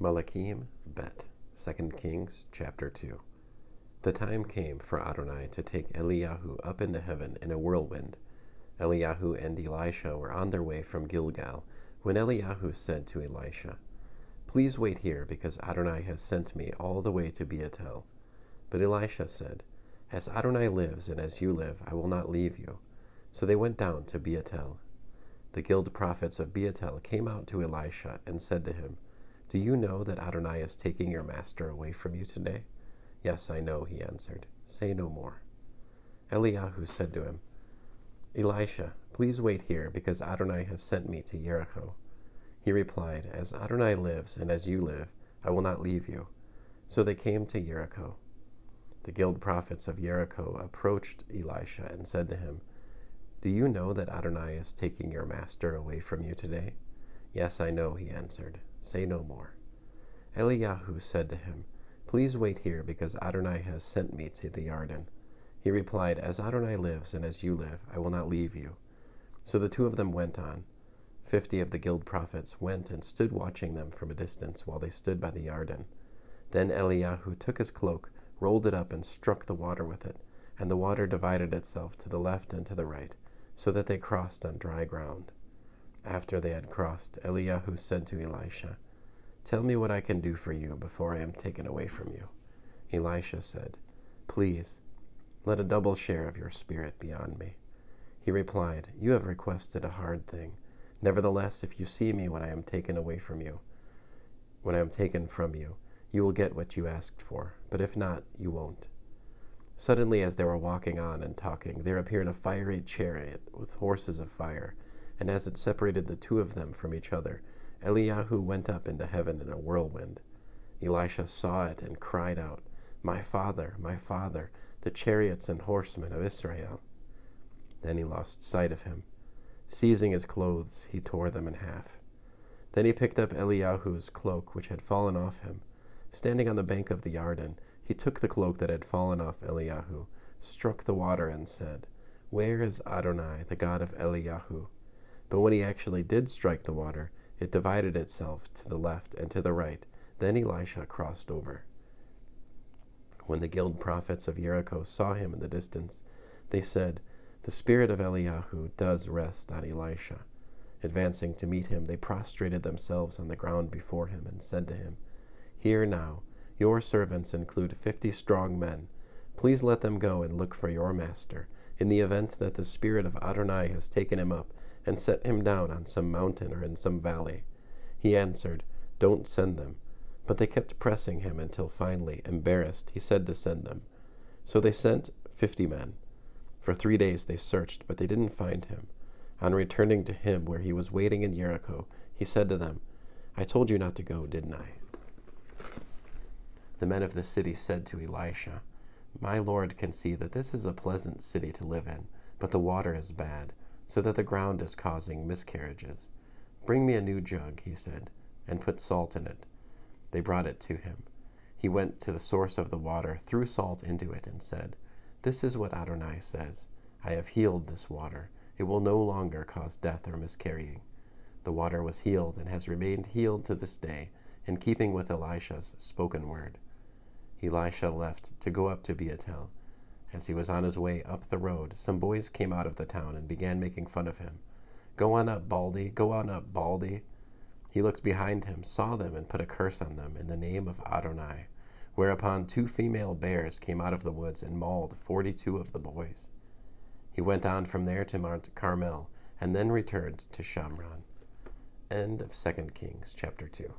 Malachim Bet, 2 Kings chapter 2. The time came for Adonai to take Eliyahu up into heaven in a whirlwind. Eliyahu and Elisha were on their way from Gilgal, when Eliyahu said to Elisha, "Please wait here, because Adonai has sent me all the way to Beetel." But Elisha said, "As Adonai lives and as you live, I will not leave you." So they went down to Beetel. The guild prophets of Beetel came out to Elisha and said to him, "Do you know that Adonai is taking your master away from you today?" "Yes, I know," he answered. "Say no more." Eliyahu said to him, "Elisha, please wait here, because Adonai has sent me to Jericho." He replied, "As Adonai lives and as you live, I will not leave you." So they came to Jericho. The guild prophets of Jericho approached Elisha and said to him, "Do you know that Adonai is taking your master away from you today?" "Yes, I know," he answered. "Say no more." Eliyahu said to him, "Please wait here, because Adonai has sent me to the Jordan." He replied, "As Adonai lives and as you live, I will not leave you." So the two of them went on. 50 of the guild prophets went and stood watching them from a distance while they stood by the Jordan. Then Eliyahu took his cloak, rolled it up, and struck the water with it, and the water divided itself to the left and to the right, so that they crossed on dry ground. After they had crossed, Eliyahu said to Elisha, "Tell me what I can do for you before I am taken away from you." Elisha said, "Please, let a double share of your spirit be on me." He replied, "You have requested a hard thing. Nevertheless, if you see me when I am taken from you, you will get what you asked for, but if not, you won't." Suddenly, as they were walking on and talking, there appeared a fiery chariot with horses of fire, and as it separated the two of them from each other, Eliyahu went up into heaven in a whirlwind. Elisha saw it and cried out, my father, the chariots and horsemen of Israel." Then he lost sight of him. Seizing his clothes, he tore them in half. Then he picked up Eliyahu's cloak, which had fallen off him. Standing on the bank of the Jordan, he took the cloak that had fallen off Eliyahu, struck the water, and said, "Where is Adonai, the God of Eliyahu?" But when he actually did strike the water, it divided itself to the left and to the right. Then Elisha crossed over. When the guild prophets of Jericho saw him in the distance, they said, "The spirit of Eliyahu does rest on Elisha." Advancing to meet him, they prostrated themselves on the ground before him and said to him, "Hear now, your servants include 50 strong men. Please let them go and look for your master, in the event that the spirit of Adonai has taken him up and set him down on some mountain or in some valley." He answered, "Don't send them." But they kept pressing him until finally, embarrassed, he said to send them. So they sent 50 men. For 3 days they searched, but they didn't find him. On returning to him where he was waiting in Jericho, he said to them, "I told you not to go, didn't I?" The men of the city said to Elisha, "My lord can see that this is a pleasant city to live in, but the water is bad, so that the ground is causing miscarriages." "Bring me a new jug," he said, "and put salt in it." They brought it to him. He went to the source of the water, threw salt into it, and said, "This is what Adonai says, I have healed this water. It will no longer cause death or miscarrying." The water was healed and has remained healed to this day, in keeping with Elisha's spoken word. Elisha left to go up to Beetel. As he was on his way up the road, some boys came out of the town and began making fun of him. "Go on up, Baldy! Go on up, Baldy!" He looked behind him, saw them, and put a curse on them in the name of Adonai. Whereupon 2 female bears came out of the woods and mauled 42 of the boys. He went on from there to Mount Carmel, and then returned to Shamron. End of 2 Kings chapter 2.